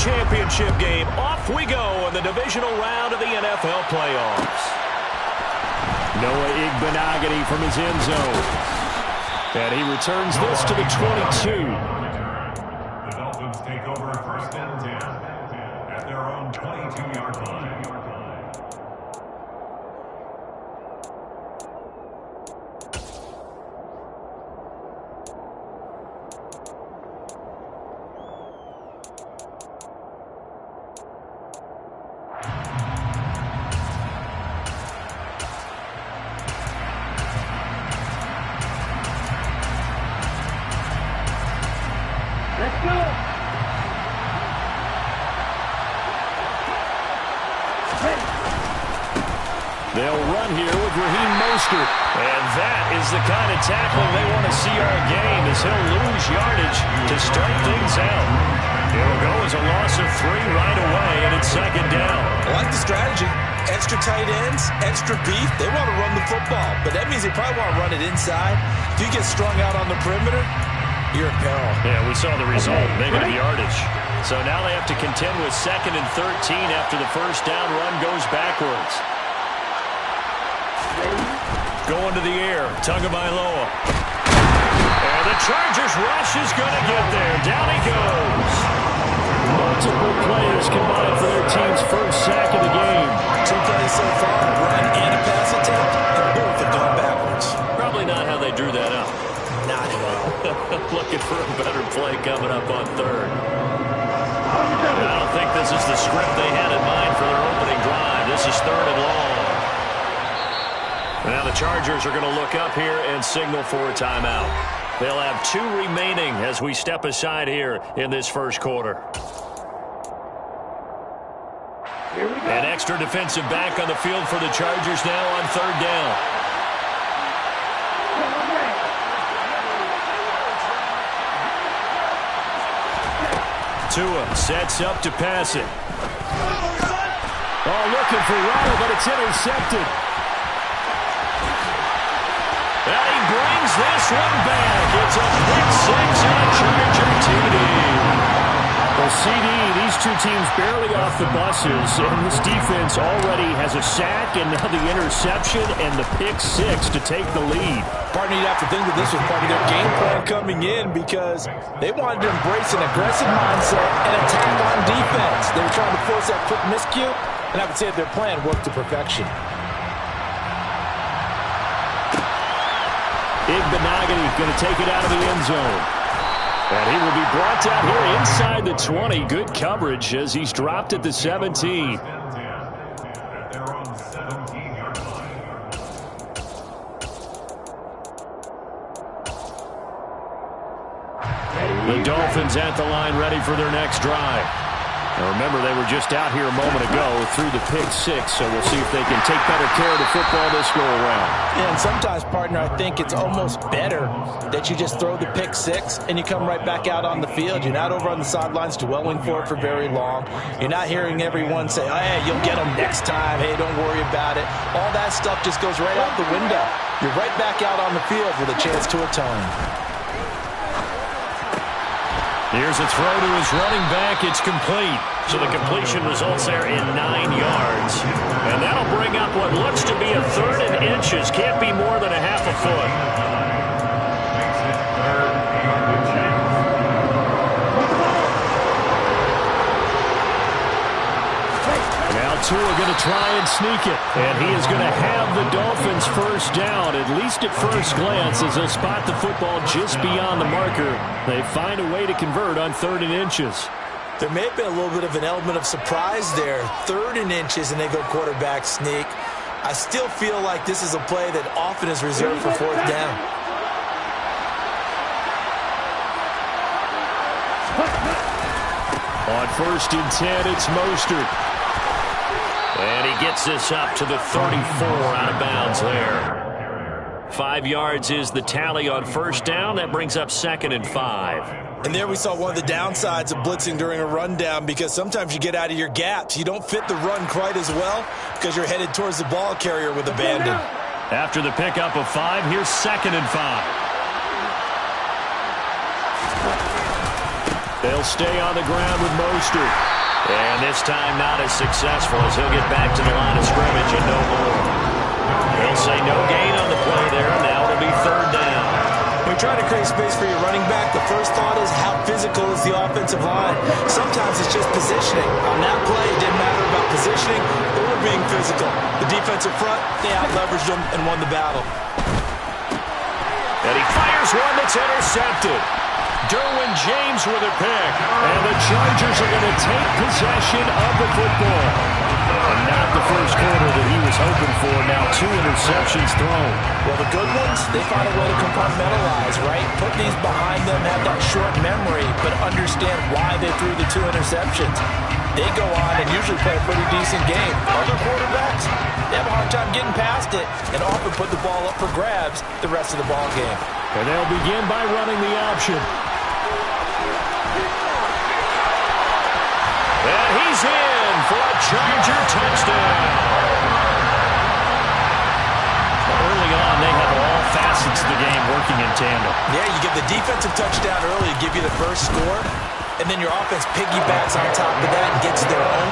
championship game. Off we go in the divisional round of the NFL playoffs. Noah Igbenogany from his end zone. And he returns this to the 22. The Dolphins take over first and 10 at their own 22-yard line. They'll run here with Raheem Mostert. And that is the kind of tackling they want to see all game, as he'll lose yardage to start things out. It'll go as a loss of 3 right away, and it's second down. I like the strategy. Extra tight ends, extra beef. They want to run the football, but that means they probably want to run it inside. If you get strung out on the perimeter, you're in peril. Yeah, we saw the result, negative yardage. So now they have to contend with 2nd and 13 after the first down run goes backwards. Going to the air, Tagovailoa. And the Chargers rush is going to get there. Down he goes. Multiple players combined for their team's first sack of the game. 2 plays so far, run and a pass attempt, and both have gone backwards. Probably not how they drew that up. Not at all. Looking for a better play coming up on 3rd. I don't think this is the script they had in mind for their opening drive. This is 3rd and long. Now the Chargers are going to look up here and signal for a timeout. They'll have 2 remaining as we step aside here in this first quarter. An extra defensive back on the field for the Chargers now on 3rd down. Tua sets up to pass it. Oh, looking for Ronald, but it's intercepted. And he brings this one back. It's a pick 6 and a Charger TD. Well, CD, these 2 teams barely off the buses, and this defense already has a sack and now the interception and the pick 6 to take the lead. Partner, you'd have to think that this was part of their game plan coming in, because they wanted to embrace an aggressive mindset and attack on defense. They were trying to force that quick miscue, and I would say that their plan worked to perfection. Igbenogany going to take it out of the end zone. And he will be brought down here inside the 20. Good coverage as he's dropped at the 17. The Dolphins at the line ready for their next drive. Now remember, they were just out here a moment ago through the pick 6, so we'll see if they can take better care of the football this go around. Yeah, and sometimes, partner, I think it's almost better that you just throw the pick 6 and you come right back out on the field. You're not over on the sidelines dwelling for it for very long. You're not hearing everyone say, oh, hey, you'll get them next time. Hey, don't worry about it. All that stuff just goes right out the window. You're right back out on the field with a chance to atone. Here's a throw to his running back. It's complete. So the completion results there in 9 yards. And that'll bring up what looks to be a 3rd and inches. Can't be more than a half a foot. Tua going to try and sneak it. And he is going to have the Dolphins first down, at least at first glance, as they'll spot the football just beyond the marker. They find a way to convert on 3rd and inches. There may have been a little bit of an element of surprise there. 3rd and inches, and they go quarterback sneak. I still feel like this is a play that often is reserved for 4th down. On 1st and 10, it's Mostert. And he gets this up to the 34 out of bounds there. 5 yards is the tally on 1st down. That brings up 2nd and 5. And there we saw one of the downsides of blitzing during a rundown, because sometimes you get out of your gaps. You don't fit the run quite as well because you're headed towards the ball carrier with abandon. After the pickup of 5, here's 2nd and 5. They'll stay on the ground with Mostert. And this time not as successful as he'll get back to the line of scrimmage and no more. They'll say no gain on the play there. Now it'll be third down. When you try to create space for your running back, the first thought is how physical is the offensive line. Sometimes it's just positioning. On that play, it didn't matter about positioning or being physical. The defensive front, they out-leveraged them and won the battle. And he fires one that's intercepted. Derwin James with a pick. And the Chargers are going to take possession of the football. And not the first quarter that he was hoping for. Now 2 interceptions thrown. Well, the good ones, they find a way to compartmentalize, right? Put these behind them, have that short memory, but understand why they threw the 2 interceptions. They go on and usually play a pretty decent game. Other quarterbacks, they have a hard time getting past it and often put the ball up for grabs the rest of the ball game. And they'll begin by running the option. And he's in for a Charger touchdown. Early on, they have all facets of the game working in tandem. Yeah, you give the defensive touchdown early to give you the first score, and then your offense piggybacks on top of that and gets their own.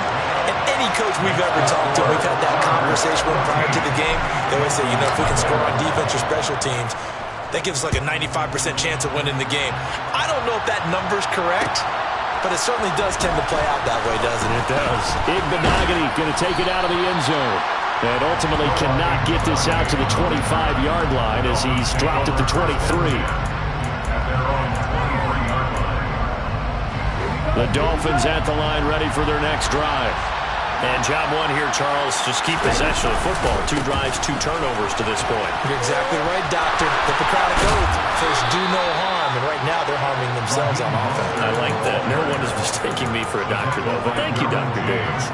And any coach we've ever talked to, we've had that conversation with prior to the game, they always say, you know, if we can score on defense or special teams, that gives us like a 95% chance of winning the game. I don't know if that number's correct, but it certainly does tend to play out that way, doesn't it? It does. Igbenogany going to take it out of the end zone. And ultimately cannot get this out to the 25-yard line as he's dropped at the 23. The Dolphins at the line ready for their next drive. And job one here, Charles, just keep possession of the football. 2 drives, 2 turnovers to this point. You're exactly right, Doctor. The Hippocratic Oath says do no harm, and right now they're harming themselves on offense. I like that. No one is mistaking me for a doctor, though. But thank you, Dr. Davis.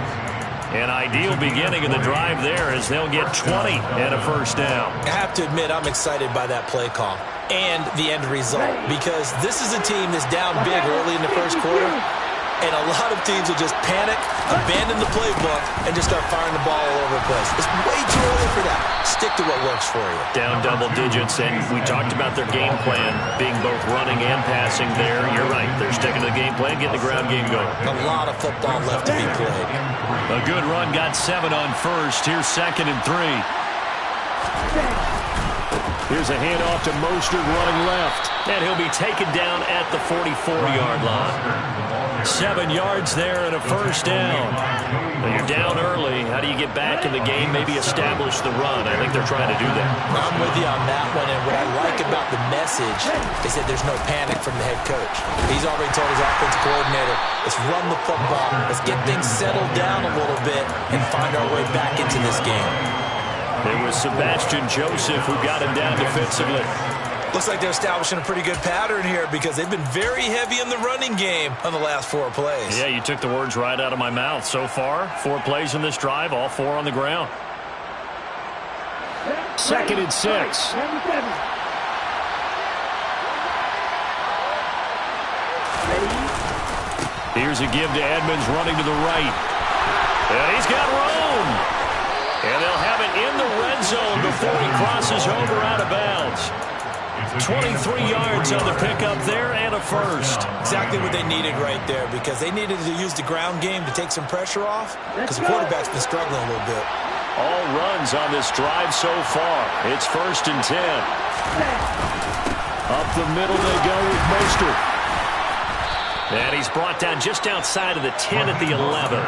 An ideal beginning of the drive there as they'll get 20 and a first down. I have to admit, I'm excited by that play call and the end result because this is a team that's down big early in the first quarter, and a lot of teams will just panic, abandon the playbook, and just start firing the ball all over the place. It's way too early for that. Stick to what works for you. Down double digits, and we talked about their game plan being both running and passing there. You're right. They're sticking to the game plan, getting the ground game going. A lot of football left to be played. A good run got 7 on first. Here's 2nd and 3. Here's a handoff to Mostert running left. And he'll be taken down at the 44-yard line. 7 yards there and a first down. When you're down early, how do you get back in the game? Maybe establish the run. I think they're trying to do that. I'm with you on that one, and what I like about the message is that there's no panic from the head coach. He's already told his offensive coordinator, let's run the football, let's get things settled down a little bit and find our way back into this game. It was Sebastian Joseph who got him down defensively. Looks like they're establishing a pretty good pattern here because they've been very heavy in the running game on the last 4 plays. Yeah, you took the words right out of my mouth. So far, 4 plays in this drive, all 4 on the ground. 2nd and 6. Here's a give to Edmonds running to the right. And he's got room. And they'll have it in the red zone before he crosses over out of bounds. 23 yards on the pickup there and a first. Exactly what they needed right there because they needed to use the ground game to take some pressure off because the quarterback's been struggling a little bit. All runs on this drive so far. It's 1st and 10. Up the middle they go with Mostert. And he's brought down just outside of the 10 at the 11.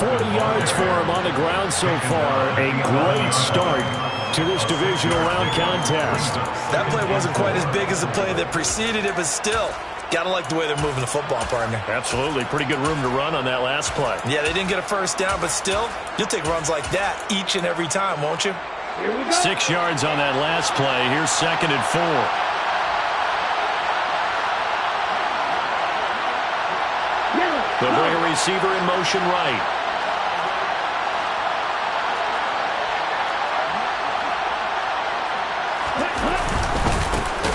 40 yards for him on the ground so far. A great start to this divisional round contest. That play wasn't quite as big as the play that preceded it, but still, gotta like the way they're moving the football, partner. Absolutely. Pretty good room to run on that last play. Yeah, they didn't get a first down, but still, you'll take runs like that each and every time, won't you? 6 yards on that last play. Here's 2nd and 4. They'll bring a receiver in motion right.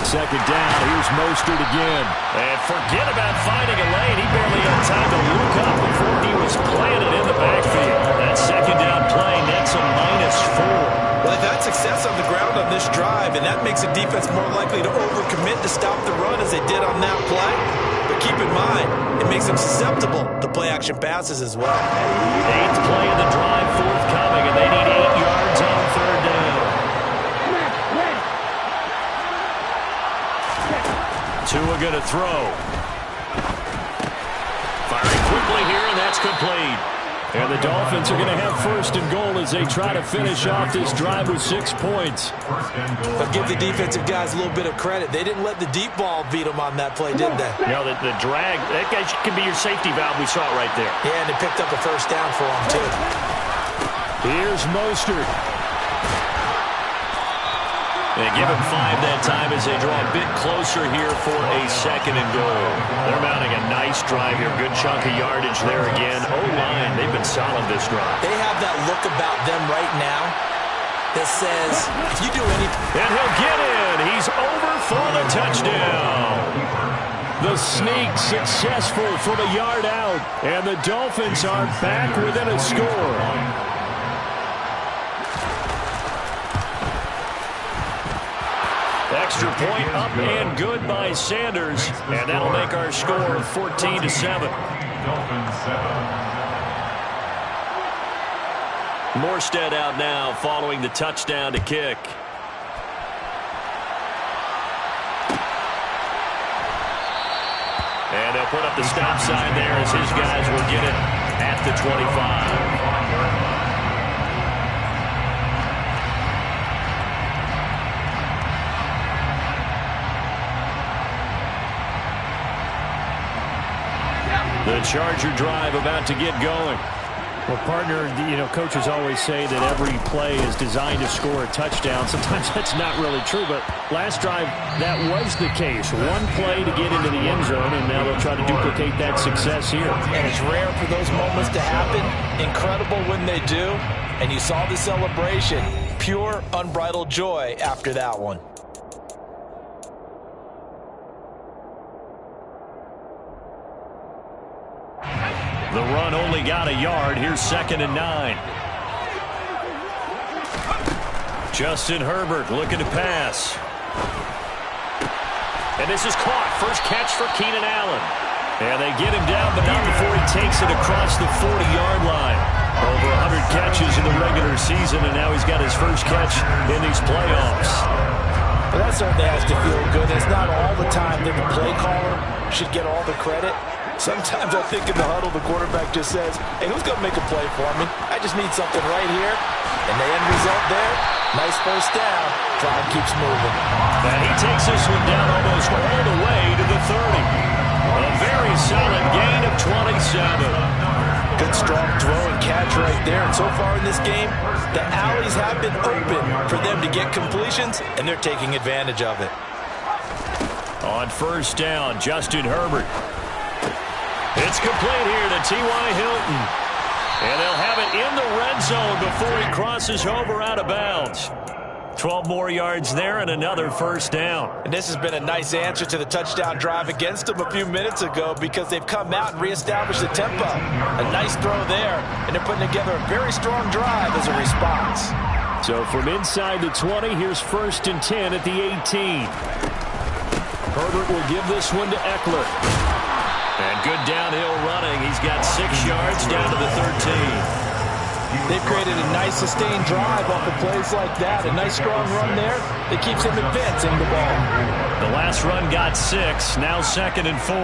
Second down. Here's Mostert again. And forget about finding a lane. He barely had time to look up before he was planted in the backfield. That second down play nets a -4. Well, they've had success on the ground on this drive, and that makes the defense more likely to overcommit to stop the run as they did on that play. But keep in mind, it makes them susceptible to play-action passes as well. 8th play of the drive forthcoming, and they need 8 yards on 3rd down. Tua going to throw. Firing quickly here, and that's complete. And the Dolphins are going to have 1st and goal as they try to finish off this drive with 6 points. But give the defensive guys a little bit of credit. They didn't let the deep ball beat them on that play, did they? No, the drag, that guy can be your safety valve. We saw it right there. Yeah, and they picked up a 1st down for them, too. Here's Mostert. They give him 5 that time as they draw a bit closer here for a 2nd and goal. They're mounting a nice drive here. Good chunk of yardage there again. O-line, they've been solid this drive. They have that look about them right now that says, if you do anything... And he'll get in. He's over for the touchdown. The sneak successful from a yard out. And the Dolphins are back within a score. Extra point up and good by Sanders. And that'll make our score 14-7. Dolphins 7. Morstead out now following the touchdown to kick. And they'll put up the stop sign there as his guys will get it at the 25. The Charger drive about to get going. Well, partner, coaches always say that every play is designed to score a touchdown. Sometimes that's not really true, but last drive, that was the case. One play to get into the end zone, and now they'll try to duplicate that success here. And it's rare for those moments to happen. Incredible when they do. And you saw the celebration. Pure, unbridled joy after that one. The run only got a yard. Here's 2nd and 9. Justin Herbert looking to pass. And this is caught. First catch for Keenan Allen. And they get him down, but not before he takes it across the 40-yard line. Over 100 catches in the regular season, and now he's got his first catch in these playoffs. But that certainly has to feel good. It's not all the time that the play caller should get all the credit. Sometimes I think in the huddle, the quarterback just says, hey, who's going to make a play for me? I just need something right here. And the end result there, nice 1st down. Drive keeps moving. And he takes this one down almost all the way to the 30. A very solid gain of 27. Good strong throw and catch right there. And so far in this game, the alleys have been open for them to get completions, and they're taking advantage of it. On 1st down, Justin Herbert. It's complete here to T.Y. Hilton. And they'll have it in the red zone before he crosses over out of bounds. 12 more yards there and another 1st down. And this has been a nice answer to the touchdown drive against them a few minutes ago because they've come out and reestablished the tempo. A nice throw there, and they're putting together a very strong drive as a response. So from inside the 20, here's 1st and 10 at the 18. Herbert will give this one to Eckler. And good downhill running. He's got 6 yards down to the 13. They've created a nice sustained drive off of plays like that. A nice strong run there that keeps them advancing the ball. The last run got 6. Now 2nd and 4.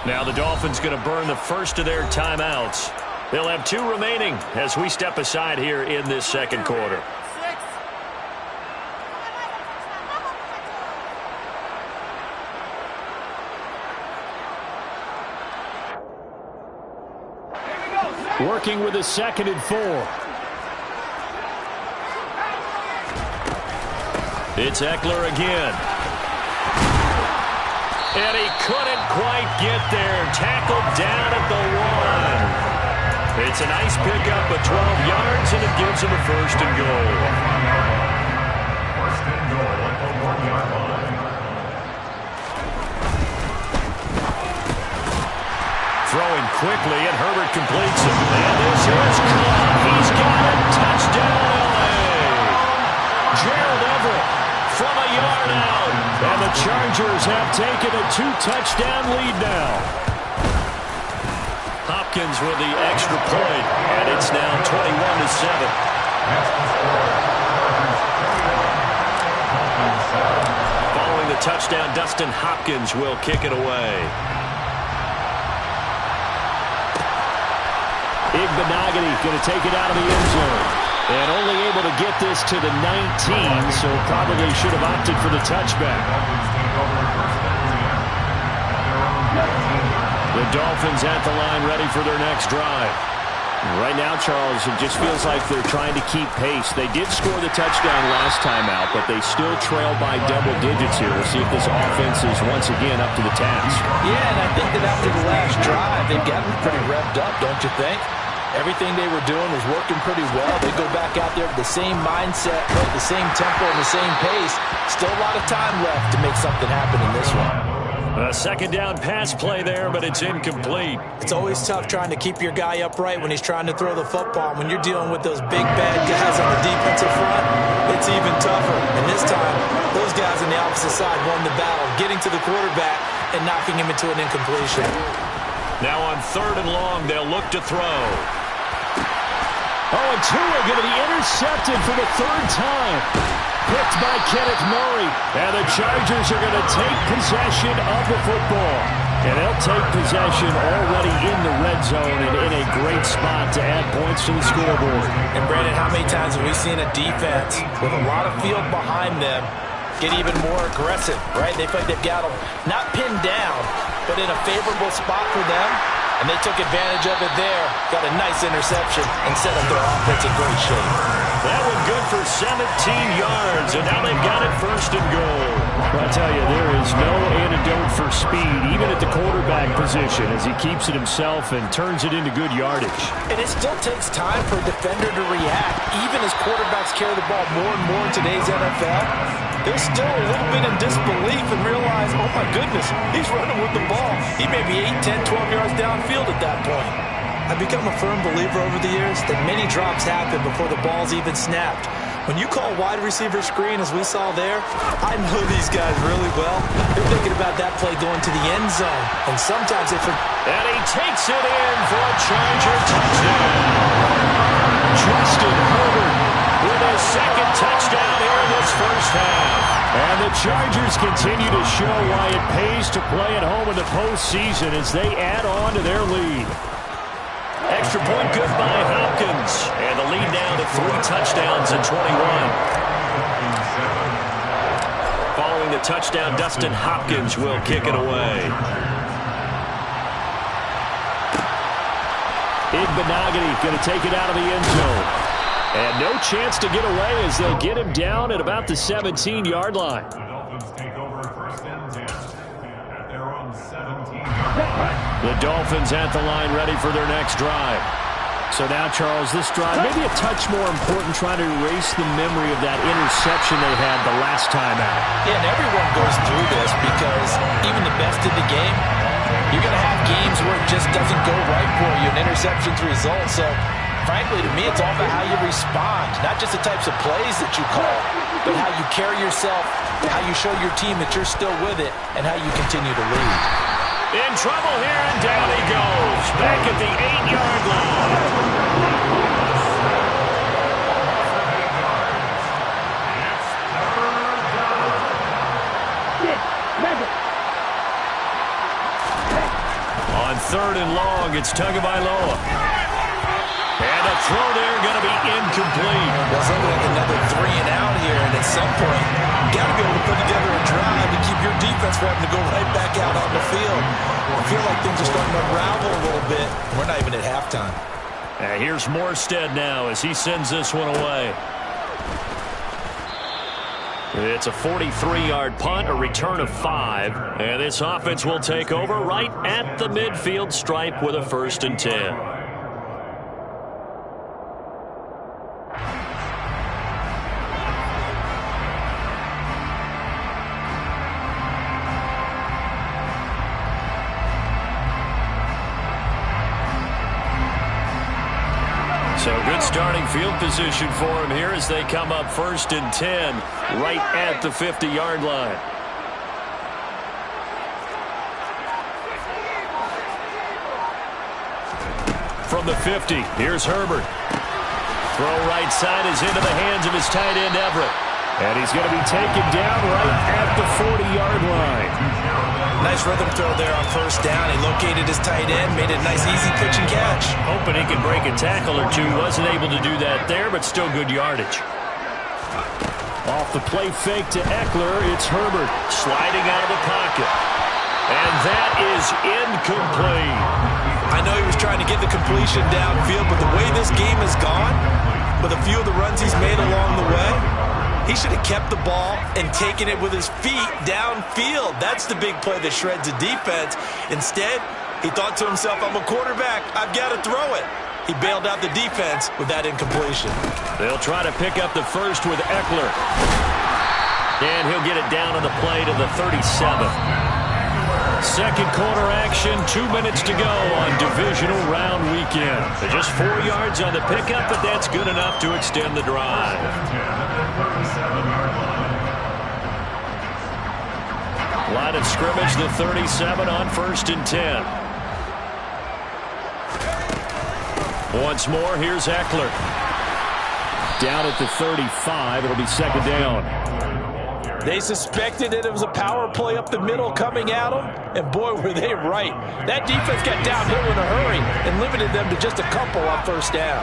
Now the Dolphins going to burn the first of their timeouts. They'll have 2 remaining as we step aside here in this 2nd quarter. Working with a 2nd and 4. It's Eckler again. And he couldn't quite get there. Tackled down at the 1. It's a nice pickup of 12 yards, and it gives him a 1st and goal. 1st and goal at the 1-yard line. Throwing quickly, and Herbert completes it. And this is caught. He's got it. Touchdown, LA. Gerald Everett from a yard out. And the Chargers have taken a 2-touchdown lead now. Hopkins with the extra point, and it's now 21-7. Following the touchdown, Dustin Hopkins will kick it away. Igbenogany going to take it out of the end zone. And only able to get this to the 19, so probably should have opted for the touchback. The Dolphins at the line ready for their next drive. Right now, Charles, it just feels like they're trying to keep pace. They did score the touchdown last time out, but they still trail by double digits here. We'll see if this offense is once again up to the task. Yeah, and I think that after the last drive, they've gotten pretty revved up, don't you think? Everything they were doing was working pretty well. They go back out there with the same mindset, the same tempo, and the same pace. Still a lot of time left to make something happen in this one. A second down pass play there, but it's incomplete. It's always tough trying to keep your guy upright when he's trying to throw the football. When you're dealing with those big, bad guys on the defensive front, it's even tougher. And this time, those guys on the opposite side won the battle, getting to the quarterback and knocking him into an incompletion. Now on 3rd and long, they'll look to throw. Oh, and Tua going to be intercepted for the 3rd time. Picked by Kenneth Murray. And the Chargers are going to take possession of the football. And they'll take possession already in the red zone and in a great spot to add points to the scoreboard. And, Brandon, how many times have we seen a defense with a lot of field behind them get even more aggressive, right? They feel like they've got them not pinned down, but in a favorable spot for them. And they took advantage of it there. Got a nice interception and set up their offense in great shape. That one good for 17 yards, and now they've got it 1st and goal. Well, I tell you, there is no antidote for speed, even at the quarterback position, as he keeps it himself and turns it into good yardage. And it still takes time for a defender to react, even as quarterbacks carry the ball more and more in today's NFL. They're still a little bit in disbelief and realize, oh my goodness, he's running with the ball. He may be 8, 10, 12 yards downfield at that point. I've become a firm believer over the years that many drops happen before the ball's even snapped. When you call wide receiver screen, as we saw there, I know these guys really well. They're thinking about that play going to the end zone. And sometimes they forget. And he takes it in for a Charger touchdown. Justin Herbert with his 2nd touchdown here in this 1st half. And the Chargers continue to show why it pays to play at home in the postseason as they add on to their lead. Extra point good by Hopkins. And the lead now to 3 touchdowns and 21. Following the touchdown, Dustin Hopkins will kick it away. Igbenogany going to take it out of the end zone. And no chance to get away as they'll get him down at about the 17-yard line. The Dolphins take over 1st and 10 at their own 17-yard line. The Dolphins at the line ready for their next drive. So now, Charles, this drive maybe a touch more important, trying to erase the memory of that interception they had the last time out. Yeah, and everyone goes through this because even the best in the game, you're going to have games where it just doesn't go right for you, and interceptions result. So, frankly, to me, it's all about how you respond, not just the types of plays that you call, but how you carry yourself, how you show your team that you're still with it, and how you continue to lead. In trouble here, and down he goes. Back at the 8-yard line. On 3rd and long, it's Tagovailoa. And a throw there going to be incomplete. Well, something like another 3 and out here, and at some point, you got to be able to put together a drive to keep your defense from having to go right back out on the field. I feel like things are starting to unravel a little bit. We're not even at halftime. And here's Morstead now as he sends this one away. It's a 43-yard punt, a return of 5. And this offense will take over right at the midfield stripe with a 1st and 10. So good starting field position for him here as they come up 1st and 10 right at the 50-yard line. from the 50. Here's Herbert. Throw right side is into the hands of his tight end, Everett. And he's going to be taken down right at the 40-yard line. Nice rhythm throw there on first down. He located his tight end, made it a nice, easy pitch and catch. Hoping he could break a tackle or two. Wasn't able to do that there, but still good yardage. Off the play fake to Eckler, it's Herbert. Sliding out of the pocket. And that is incomplete. I know he was trying to get the completion downfield, but the way this game has gone, with a few of the runs he's made along the way, he should have kept the ball and taken it with his feet downfield. That's the big play that shreds a defense. Instead, he thought to himself, I'm a quarterback, I've got to throw it. He bailed out the defense with that incompletion. They'll try to pick up the first with Eckler. And he'll get it down on the play to the 37. Second quarter action, 2 minutes to go on divisional round weekend. Just 4 yards on the pickup, but that's good enough to extend the drive. Line of scrimmage, the 37 on 1st and 10. Once more, here's Eckler. Down at the 35, it'll be second down. They suspected that it was a power play up the middle coming at them, and boy, were they right. That defense got downhill in a hurry and limited them to just a couple on first down.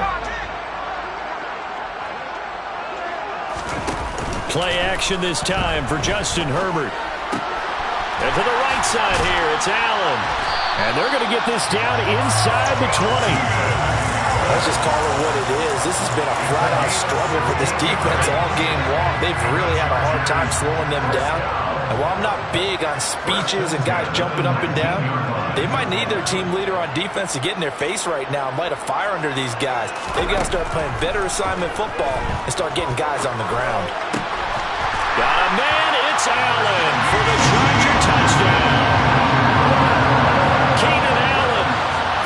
Play action this time for Justin Herbert. And to the right side here, it's Allen. And they're going to get this down inside the 20. Let's just call it what it is. This has been a flat-out struggle for this defense all game long. They've really had a hard time slowing them down. And while I'm not big on speeches and guys jumping up and down, they might need their team leader on defense to get in their face right now and light a fire under these guys. They've got to start playing better assignment football and start getting guys on the ground. Got a man. It's Allen for the Charger touchdown. Keenan Allen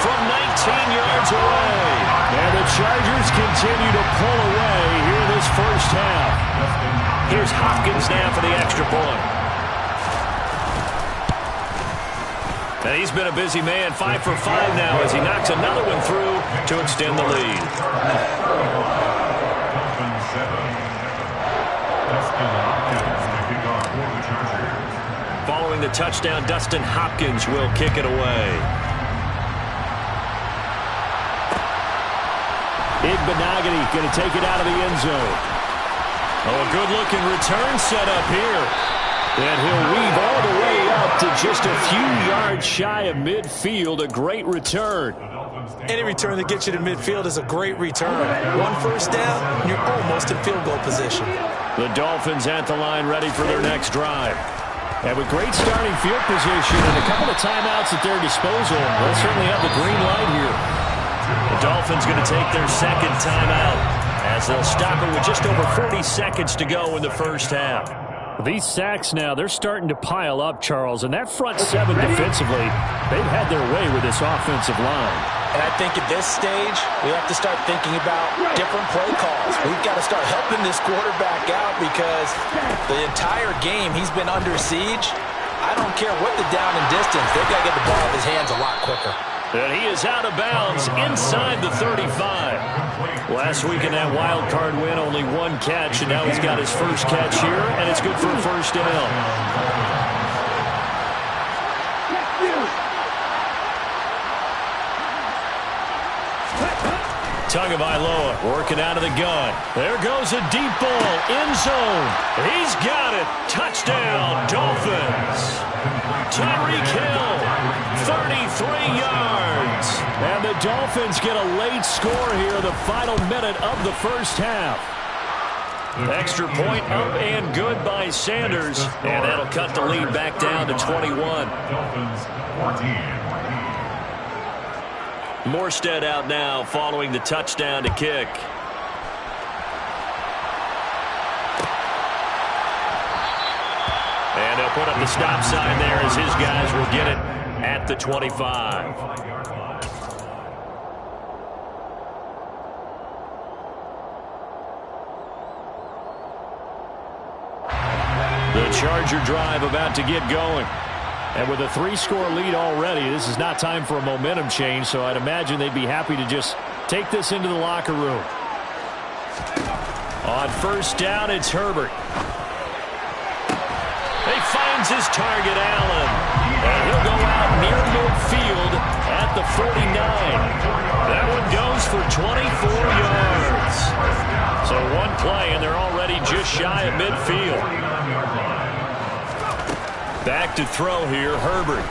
from 19 yards away. And the Chargers continue to pull away here this first half. Here's Hopkins now for the extra point. And he's been a busy man, 5 for 5 now as he knocks another one through to extend the lead. Following the touchdown, Dustin Hopkins will kick it away. Igbenogany going to take it out of the end zone. Oh, a good-looking return set up here. And he'll weave all the way up to just a few yards shy of midfield. A great return. Any return that gets you to midfield is a great return. One first down, and you're almost in field goal position. The Dolphins at the line ready for their next drive. And with great starting field position and a couple of timeouts at their disposal, they'll certainly have the green light here. The Dolphins going to take their second timeout as they'll stop it with just over 40 seconds to go in the first half. These sacks now, they're starting to pile up, Charles. And that front seven defensively, they've had their way with this offensive line. And I think at this stage, we have to start thinking about different play calls. We've got to start helping this quarterback out because the entire game he's been under siege. I don't care what the down and distance. They've got to get the ball in his hands a lot quicker. And he is out of bounds inside the 35. Last week in that wild card win, only one catch, and now he's got his first catch here, and it's good for a first down. Tagovailoa working out of the gun. There goes a deep ball, end zone. He's got it. Touchdown, Dolphins. Tyreek Hill, 33 yards. And the Dolphins get a late score here in the final minute of the first half. Extra point up and good by Sanders. And that'll cut the lead back down to 21. Dolphins 14. Morstead out now following the touchdown to kick. And they'll put up the stop sign there as his guys will get it at the 25. The Charger drive about to get going. And with a 3-score lead already, this is not time for a momentum change, so I'd imagine they'd be happy to just take this into the locker room. On first down, it's Herbert. He finds his target, Allen. And he'll go out near midfield at the 49. That one goes for 24 yards. So one play, and they're already just shy of midfield. Back to throw here, Herbert.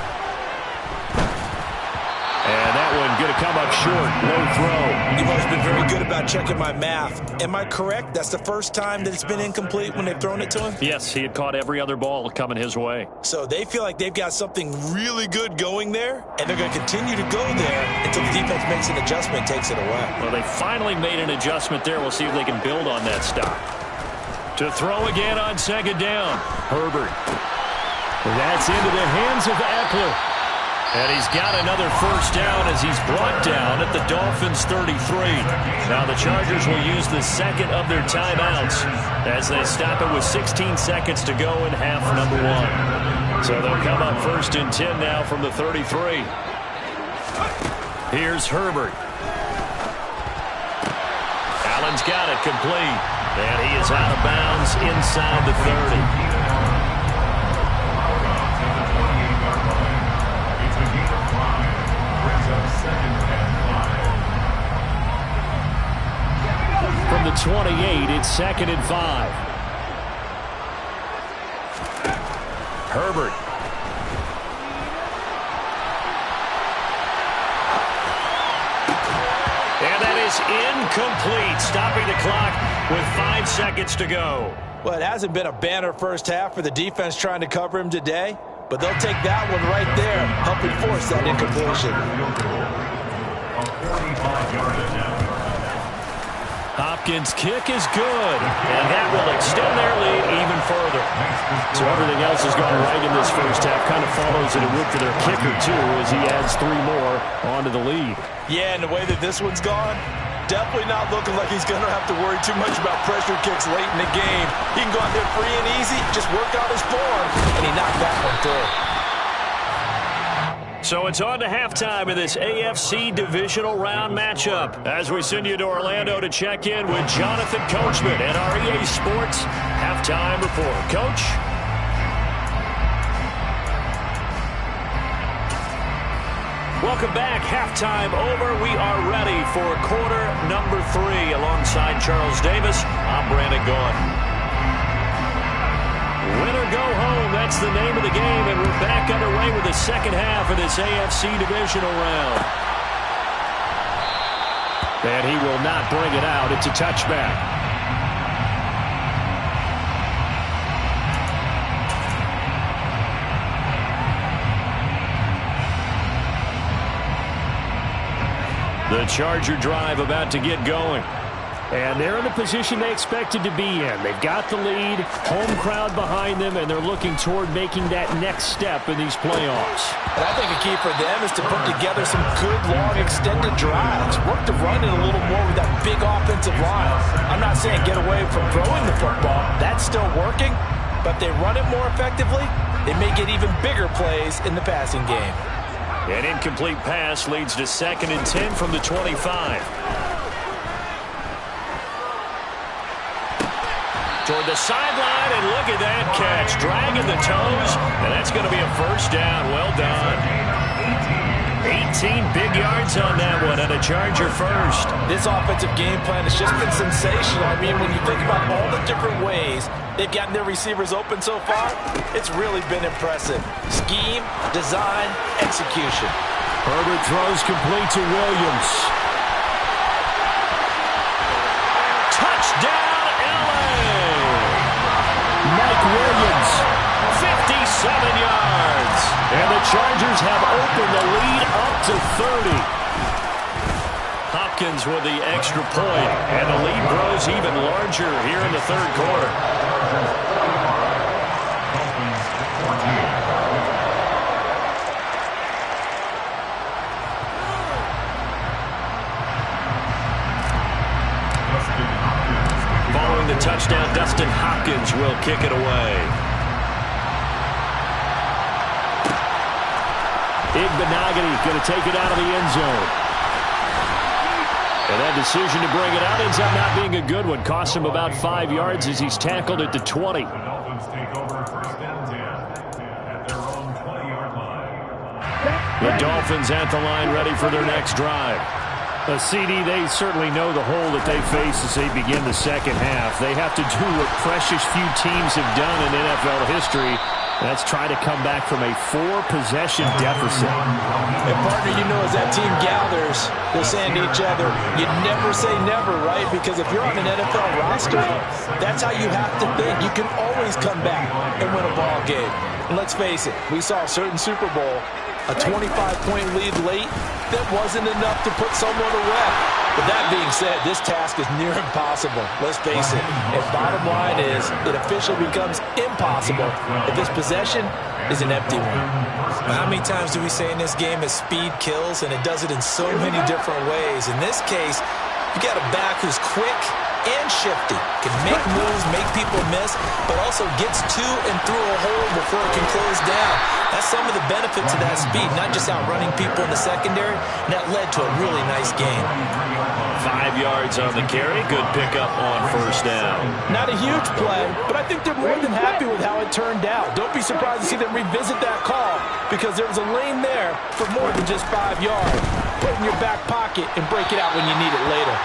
And that one going to come up short. Low throw. You've always been very good about checking my math. Am I correct? That's the first time that it's been incomplete when they've thrown it to him? Yes, he had caught every other ball coming his way. So they feel like they've got something really good going there, and they're going to continue to go there until the defense makes an adjustment and takes it away. Well, they finally made an adjustment there. We'll see if they can build on that stop. To throw again on second down. Herbert. That's into the hands of Eckler. And he's got another first down as he's brought down at the Dolphins' 33. Now the Chargers will use the second of their timeouts as they stop it with 16 seconds to go in half number 1. So they'll come up first and 10 now from the 33. Here's Herbert. Allen's got it complete. And he is out of bounds inside the 30. From the 28, it's 2nd and 5. Herbert. And that is incomplete, stopping the clock with 5 seconds to go. Well, it hasn't been a banner first half for the defense trying to cover him today, but they'll take that one right there, helping force that incompletion. Hopkins' kick is good, and that will extend their lead even further. So everything else has gone right in this first half. Kind of follows that it would for their kicker, too, as he adds 3 more onto the lead. Yeah, and the way that this one's gone, definitely not looking like he's going to have to worry too much about pressure kicks late in the game. He can go out there free and easy, just work out his form, and he knocked that one through. So it's on to halftime in this AFC divisional round matchup as we send you to Orlando to check in with Jonathan Coachman at our EA Sports halftime report. Coach? Welcome back. Halftime over. We are ready for quarter number 3 alongside Charles Davis. I'm Brandon Gaudin. Win or go home, that's the name of the game, and we're back underway with the second half of this AFC divisional round. And he will not bring it out. It's a touchback. The Charger drive about to get going. And they're in the position they expected to be in. They've got the lead, home crowd behind them, and they're looking toward making that next step in these playoffs. And I think a key for them is to put together some good, long, extended drives. Work the run in a little more with that big offensive line. I'm not saying get away from throwing the football. That's still working. But if they run it more effectively, they may get even bigger plays in the passing game. An incomplete pass leads to 2nd and 10 from the 25. Toward the sideline, and look at that catch. Dragging the toes, and that's going to be a first down. Well done. 18 big yards on that one, and a Charger first. This offensive game plan has just been sensational. I mean, when you think about all the different ways they've gotten their receivers open so far, it's really been impressive. Scheme, design, execution. Herbert throws complete to Williams. Touchdown! Mike Williams, 57 yards. And the Chargers have opened the lead up to 30. Hopkins with the extra point, and the lead grows even larger here in the third quarter. Following the touchdown, Dustin Hopkins will kick it away. Igbenogany going to take it out of the end zone. And that decision to bring it out ends up not being a good one. Costs him about 5 yards as he's tackled at the 20. The Dolphins take over first and 10 at their own 20-yard line. The Dolphins at the line ready for their next drive. CD, they certainly know the hole that they face as they begin the second half. They have to do what precious few teams have done in NFL history. That's try to come back from a 4-possession deficit. And partner, you know, as that team gathers, they're saying to each other, you never say never, right? Because if you're on an NFL roster, that's how you have to think. You can always come back and win a ball game. And let's face it, we saw a certain Super Bowl, a 25-point lead late, that wasn't enough to put someone away. But that being said, this task is near impossible. Let's face it. And bottom line is, it officially becomes impossible if this possession is an empty one. How many times do we say in this game that speed kills, and it does it in so many different ways? In this case, you got a back who's quick and shifty, can make moves, make people miss, but also gets to and through a hole before it can close down. That's some of the benefits of that speed, not just outrunning people in the secondary, and that led to a really nice game. 5 yards on the carry. Good pickup on first down. Not a huge play, but I think they're more than happy with how it turned out. Don't be surprised to see them revisit that call, because there was a lane there for more than just 5 yards. Put it in your back pocket and break it out when you need it later.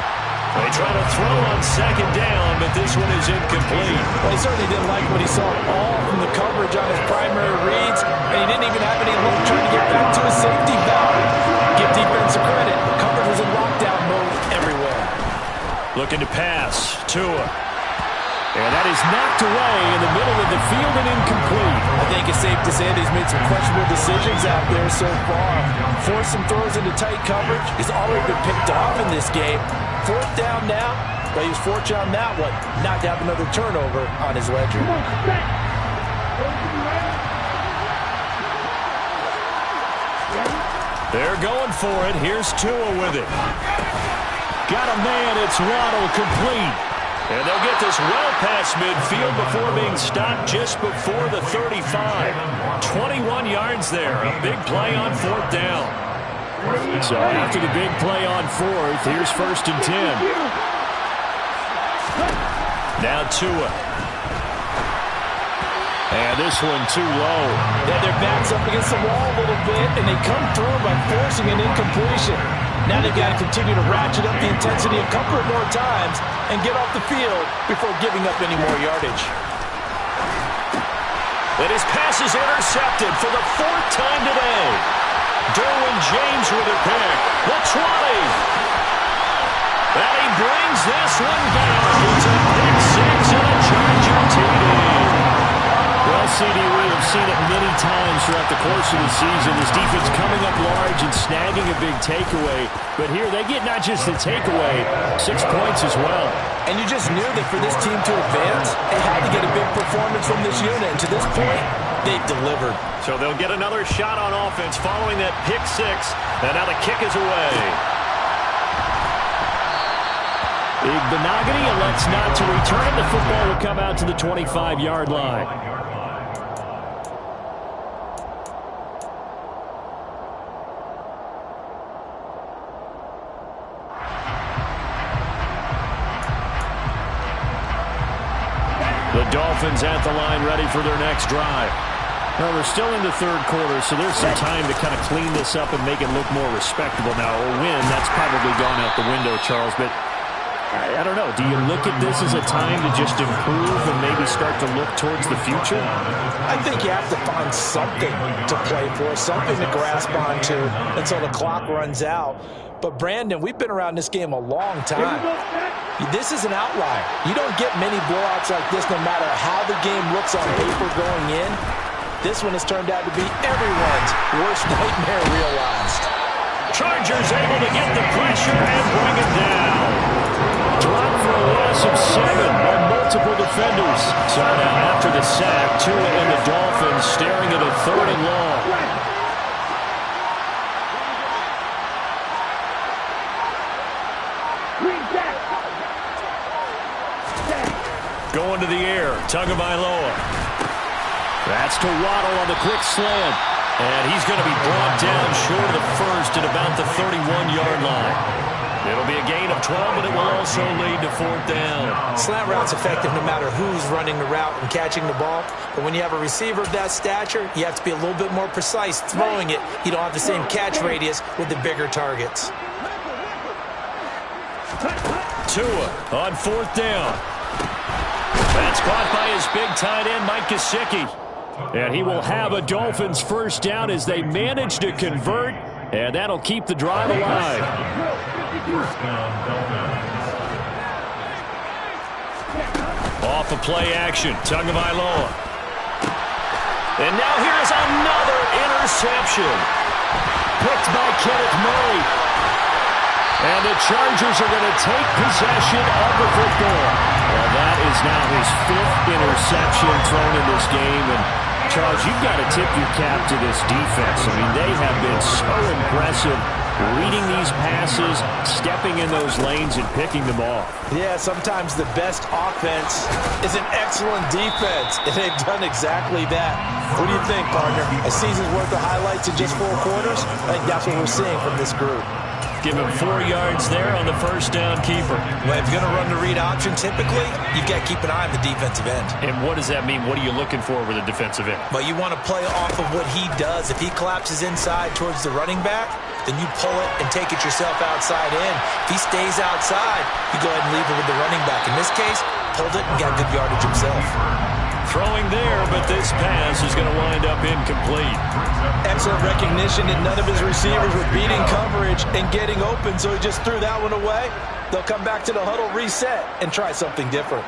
They try to throw on second down, but this one is incomplete. Well, he certainly didn't like what he saw at all from the coverage on his primary reads, and he didn't even have any luck trying to get back to his safety valve. Give defensive credit. Coverage was in lockdown mode everywhere. Looking to pass. Tua. And that is knocked away in the middle of the field and incomplete. I think it's safe to say that he's made some questionable decisions out there so far. Forced some throws into tight coverage. He's already been picked off in this game. 4th down now, but he was fortunate on that one not to have another turnover on his ledger. They're going for it. Here's Tua with it. Got a man. It's Waddle, complete. And they'll get this well past midfield before being stopped just before the 35. 21 yards there. A big play on 4th down. So after the big play on 4th, here's 1st and 10. Now Tua. And this one too low. Yeah, their back's up against the wall a little bit, and they come through by forcing an incompletion. Now they've got to continue to ratchet up the intensity a couple of more times and get off the field before giving up any more yardage. And his pass is intercepted for the 4th time today. Derwin James with a pick. The 20. And he brings this one back. It's a pick 6 and a Charger TD. Well, CD, we have seen it many times throughout the course of the season. This defense coming up large and snagging a big takeaway. But here, they get not just the takeaway, 6 points as well. And you just knew that for this team to advance, they had to get a big performance from this unit. And to this point, they've delivered. So they'll get another shot on offense following that pick 6. And now the kick is away. Igbenogany elects not to return. The football will come out to the 25-yard line. The Dolphins at the line ready for their next drive. Well, we're still in the 3rd quarter, so there's some time to kind of clean this up and make it look more respectable. Now, a win, that's probably gone out the window, Charles, but I don't know. Do you look at this as a time to just improve and maybe start to look towards the future? I think you have to find something to play for, something to grasp onto until the clock runs out. But, Brandon, we've been around this game a long time. This is an outlier. You don't get many blowouts like this no matter how the game looks on paper going in. This one has turned out to be everyone's worst nightmare realized. Chargers able to get the pressure and bring it down. Dropped for a loss of 7 by multiple defenders. So now after the sack, Tua and the Dolphins staring at a 3rd and long. Going to the air, Tagovailoa. That's to Waddle on the quick slant. And he's going to be brought down short of the first at about the 31-yard line. It'll be a gain of 12, but it will also lead to 4th down. Slant route's effective no matter who's running the route and catching the ball. But when you have a receiver of that stature, you have to be a little bit more precise throwing it. You don't have the same catch radius with the bigger targets. Tua on 4th down. That's caught by his big tight end, Mike Gesicki. And he will have a Dolphins first down as they manage to convert, and that'll keep the drive alive. First down, Dolphins. Off of play action, Tagovailoa. And now here's another interception. Picked by Kenneth Murray. And the Chargers are going to take possession of the football. Well, that is now his 5th interception thrown in this game. And Charles, you've got to tip your cap to this defense. I mean, they have been so impressive reading these passes, stepping in those lanes, and picking them off. Yeah, sometimes the best offense is an excellent defense, and they've done exactly that. What do you think, partner? A season's worth of highlights in just 4 quarters? I think that's what we're seeing from this group. Give him 4 yards there on the first down keeper. Well, if you're going to run the read option, typically, you've got to keep an eye on the defensive end. And what does that mean? What are you looking for with a defensive end? Well, you want to play off of what he does. If he collapses inside towards the running back, then you pull it and take it yourself outside in. If he stays outside, you go ahead and leave it with the running back. In this case, pulled it and got good yardage himself. Throwing there, but this pass is going to wind up incomplete. Excellent recognition that none of his receivers were beating coverage and getting open, so he just threw that one away. They'll come back to the huddle, reset, and try something different.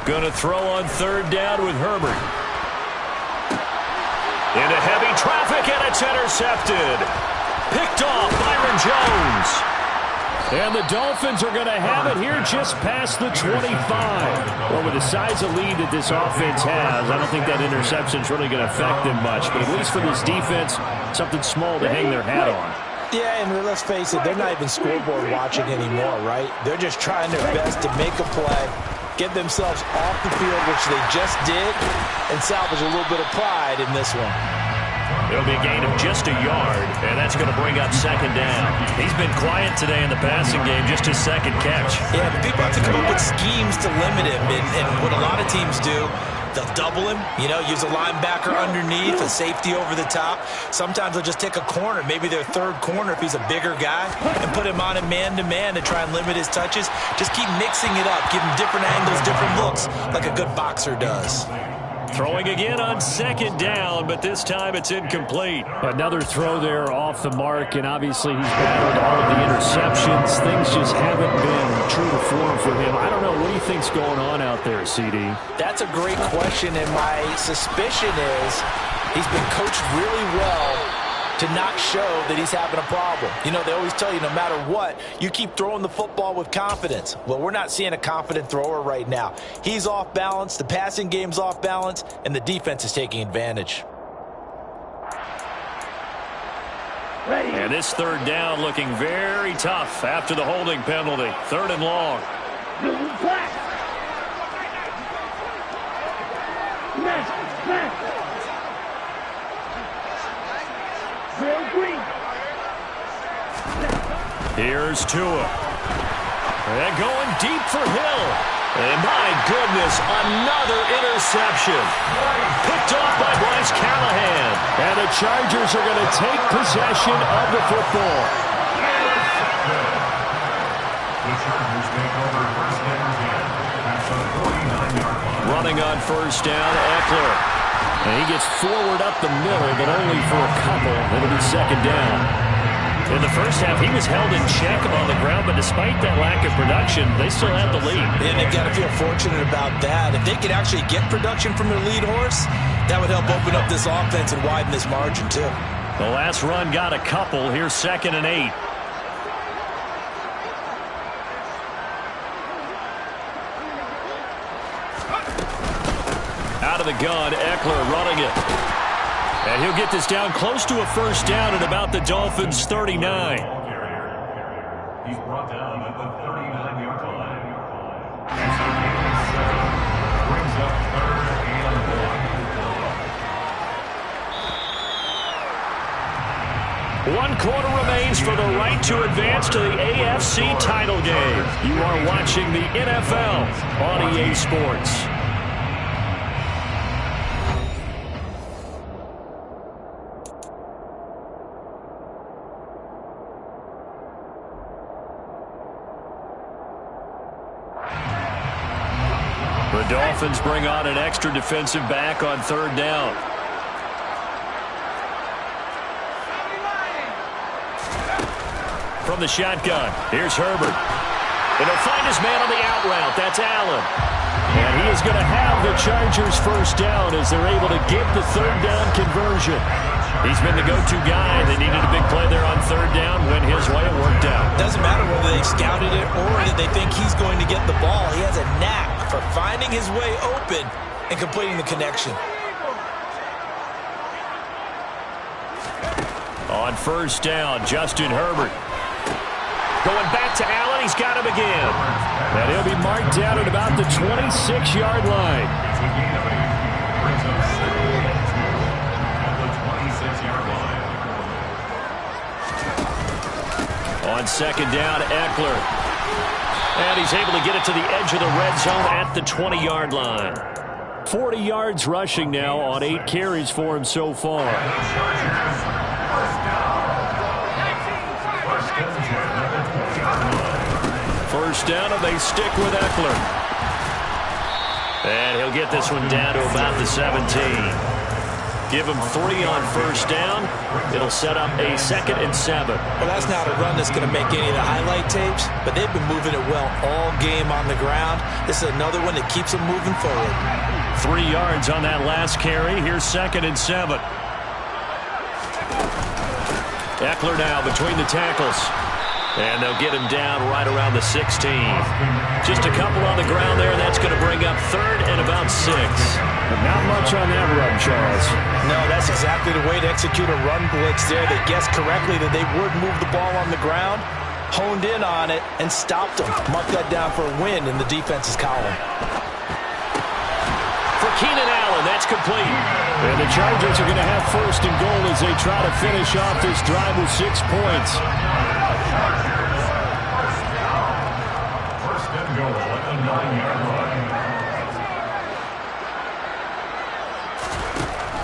Going to throw on 3rd down with Herbert. Into heavy traffic, and it's intercepted. Picked off Byron Jones. And the Dolphins are going to have it here just past the 25. Well, with the size of lead that this offense has, I don't think that interception is really going to affect them much. But at least for this defense, something small to hang their hat on. Yeah, and let's face it, they're not even scoreboard watching anymore, right? They're just trying their best to make a play, get themselves off the field, which they just did, and salvage a little bit of pride in this one. It'll be a gain of just a yard, and that's going to bring up 2nd down. He's been quiet today in the passing game, just his 2nd catch. Yeah, but people have to come up with schemes to limit him, and what a lot of teams do, they'll double him, use a linebacker underneath, a safety over the top. Sometimes they'll just take a corner, maybe their 3rd corner if he's a bigger guy, and put him on a man-to-man to try and limit his touches. Just keep mixing it up, give him different angles, different looks, like a good boxer does. Throwing again on 2nd down, but this time it's incomplete. Another throw there off the mark, and obviously he's battled all of the interceptions. Things just haven't been true to form for him. I don't know. What do you think's going on out there, CD? That's a great question, and my suspicion is he's been coached really well to not show that he's having a problem. They always tell you no matter what, you keep throwing the football with confidence. Well, we're not seeing a confident thrower right now. He's off balance, the passing game's off balance, and the defense is taking advantage. And this 3rd down looking very tough after the holding penalty. 3rd and long. Here's Tua. And going deep for Hill. And my goodness, another interception. Picked off by Bryce Callahan. And the Chargers are going to take possession of the football. The Chargers take over 1st and 10 at the 49-yard line. Running on 1st down, Eckler. And he gets forward up the middle, but only for a couple. It'll be 2nd down. In the first half, he was held in check on the ground, but despite that lack of production, they still have the lead. And they've got to feel fortunate about that. If they could actually get production from their lead horse, that would help open up this offense and widen this margin, too. The last run got a couple. Here's 2nd and 8. Out of the gun, Eckler running it. And he'll get this down close to a 1st down at about the Dolphins' 39. He's brought down at the 39-yard line. Brings up 3rd and 1. 1 quarter remains for the right to advance to the AFC title game. You are watching the NFL on EA Sports. The Dolphins bring on an extra defensive back on 3rd down. From the shotgun, here's Herbert. And he'll find his man on the out route. That's Allen. And he is going to have the Chargers first down as they're able to get the 3rd down conversion. He's been the go-to guy. They needed a big play there on 3rd down. Went his way. It worked out. Doesn't matter whether they scouted it or that they think he's going to get the ball. He has a knack for finding his way open and completing the connection. On 1st down, Justin Herbert. Going back to Allen. He's got him again. And he'll be marked down at about the 26-yard line. On 2nd down, Eckler. And he's able to get it to the edge of the red zone at the 20-yard line. 40 yards rushing now on 8 carries for him so far. First down, and they stick with Eckler. And he'll get this one down to about the 17. Give him 3 on 1st down. It'll set up a 2nd and 7. Well, that's not a run that's going to make any of the highlight tapes, but they've been moving it well all game on the ground. This is another one that keeps them moving forward. 3 yards on that last carry. Here's 2nd and 7. Eckler now between the tackles. And they'll get him down right around the 16. Just a couple on the ground there. That's going to bring up 3rd and about 6. But not much on that run, Charles. No, that's exactly the way to execute a run blitz there. They guessed correctly that they would move the ball on the ground, honed in on it, and stopped them. Mark that down for a win in the defense's column. For Keenan Allen, that's complete. And the Chargers are going to have 1st and goal as they try to finish off this drive with 6 points.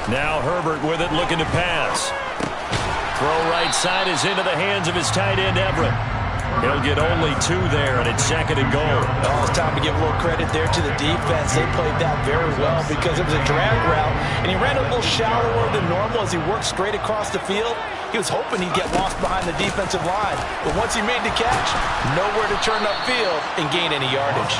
Now Herbert with it, looking to pass. Throw right side is into the hands of his tight end, Everett. He'll get only 2 there, and it's 2nd and goal. Oh, it's time to give a little credit there to the defense. They played that very well because it was a drag route, and he ran a little shallower than normal as he worked straight across the field. He was hoping he'd get lost behind the defensive line, but once he made the catch, nowhere to turn upfield and gain any yardage.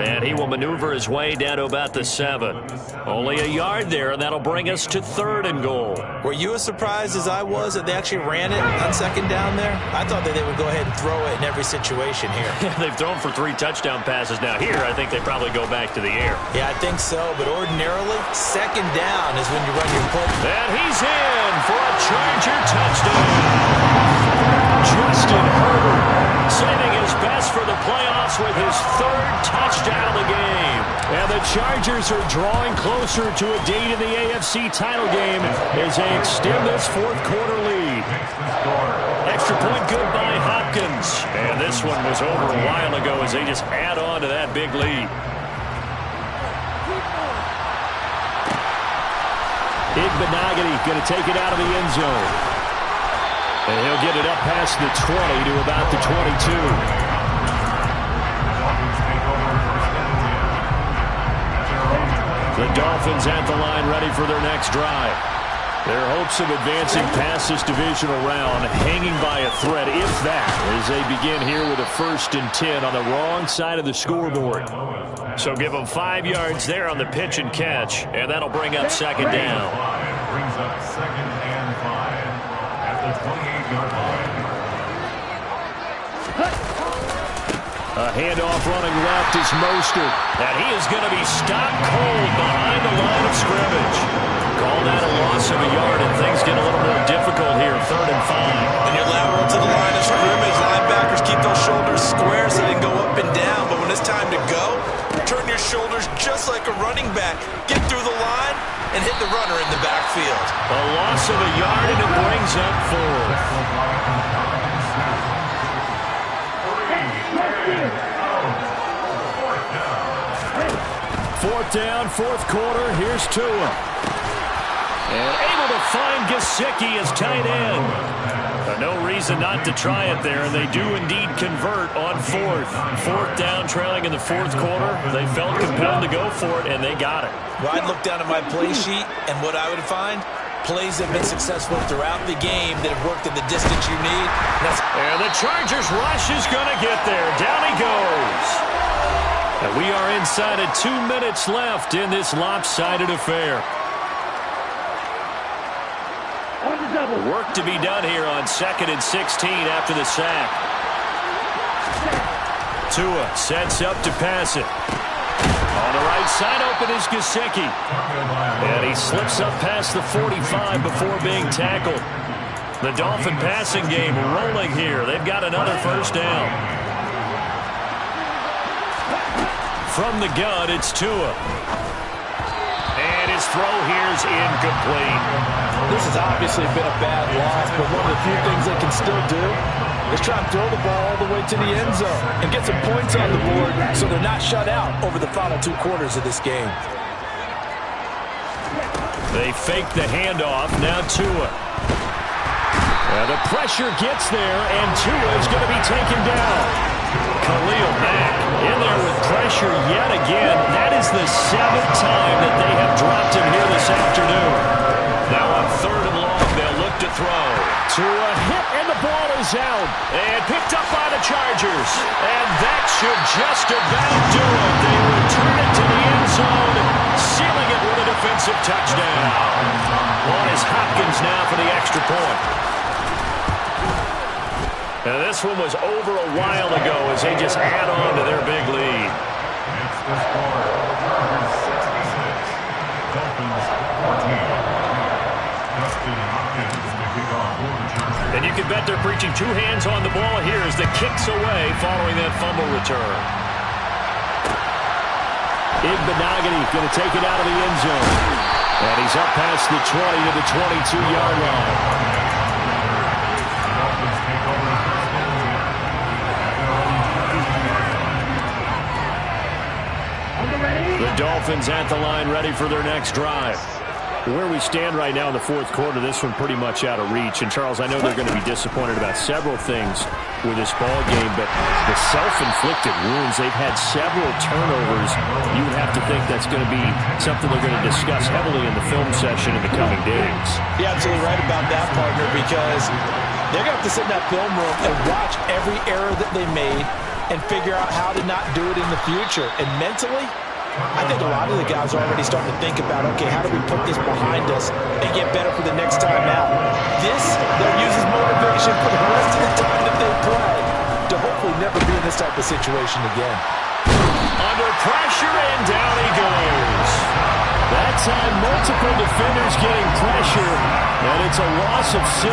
And he will maneuver his way down to about the 7. Only a yard there, and that'll bring us to 3rd and goal. Were you as surprised as I was that they actually ran it on 2nd down there? I thought that they would go ahead and throw it in every situation here. They've thrown for 3 touchdown passes now. Here, I think they probably go back to the air. Yeah, I think so, but ordinarily, 2nd down is when you run your play. And he's in for a Charger touchdown. Justin Herbert saving his best for the playoffs with his 3rd touchdown of the game. And the Chargers are drawing closer to a date in the AFC title game as they extend this 4th quarter lead. Extra point good by Hopkins. And this one was over a while ago as they just add on to that big lead. Igbenogany going to take it out of the end zone. And he'll get it up past the 20 to about the 22. The Dolphins at the line ready for their next drive. Their hopes of advancing past this divisional round hanging by a thread, if that, as they begin here with a 1st and 10 on the wrong side of the scoreboard. So give them 5 yards there on the pitch and catch, and that'll bring up 2nd down. Brings up 2nd and 5 at the 28-yard line. A handoff running left is Mostert. And he is going to be stopped cold behind the line of scrimmage. Call that a loss of a yard, and things get a little more difficult here, 3rd and 5. When you're lateral to the line of scrimmage, linebackers keep those shoulders square so they can go up and down. But when it's time to go, turn your shoulders just like a running back. Get through the line, and hit the runner in the backfield. A loss of a yard, and it brings up 4. Fourth down, fourth quarter. Here's Tua. And able to find Gesicki as tight end. No reason not to try it there, and they do indeed convert on fourth. Fourth down, trailing in the fourth quarter. They felt compelled to go for it, and they got it. Well, I'd look down at my play sheet, and what I would find, plays have been successful throughout the game that have worked in the distance you need. And the Chargers rush is going to get there. Down he goes. And we are inside of 2 minutes left in this lopsided affair. Work to be done here on 2nd and 16 after the sack. Tua sets up to pass it. On the right side, open is Gesicki. And he slips up past the 45 before being tackled. The Dolphin passing game rolling here. They've got another first down. From the gun, it's Tua. And his throw here's incomplete. This has obviously been a bad loss, but one of the few things they can still do is try and throw the ball all the way to the end zone and get some points on the board so they're not shut out over the final 2 quarters of this game. They fake the handoff. Now Tua. The pressure gets there, and Tua is going to be taken down. Khalil Mack in there with pressure yet again. That is the 7th time that they have dropped him here this afternoon. Now on 3rd and long, they'll look to throw. Tua hit, and the ball is out. And picked up by the Chargers. And that should just about do it. They return it to the end zone, sealing it with a defensive touchdown. On is Hopkins now for the extra point. And this one was over a while ago as they just add on to their big lead. It's the score. Chargers 66. Dolphins 14. Justin Hopkins to kick off for the Chargers. And you can bet they're preaching 2 hands on the ball here as the kick's away following that fumble return. Igbenogany going to take it out of the end zone. And he's up past the 20 to the 22-yard line. The Dolphins at the line, ready for their next drive. Where we stand right now in the fourth quarter, this one pretty much out of reach. And, Charles, I know they're going to be disappointed about several things with this ball game, but the self-inflicted wounds, they've had several turnovers. You would have to think that's going to be something they're going to discuss heavily in the film session in the coming days. You're absolutely right about that, partner, because they're going to have to sit in that film room and watch every error that they made and figure out how to not do it in the future. And mentally, I think a lot of the guys are already starting to think about, okay, how do we put this behind us and get better for the next time out? This, they'll use as motivation for the rest of the time that they play to hopefully never be in this type of situation again. Under pressure, and down he goes. That time, multiple defenders getting pressure, and it's a loss of 6.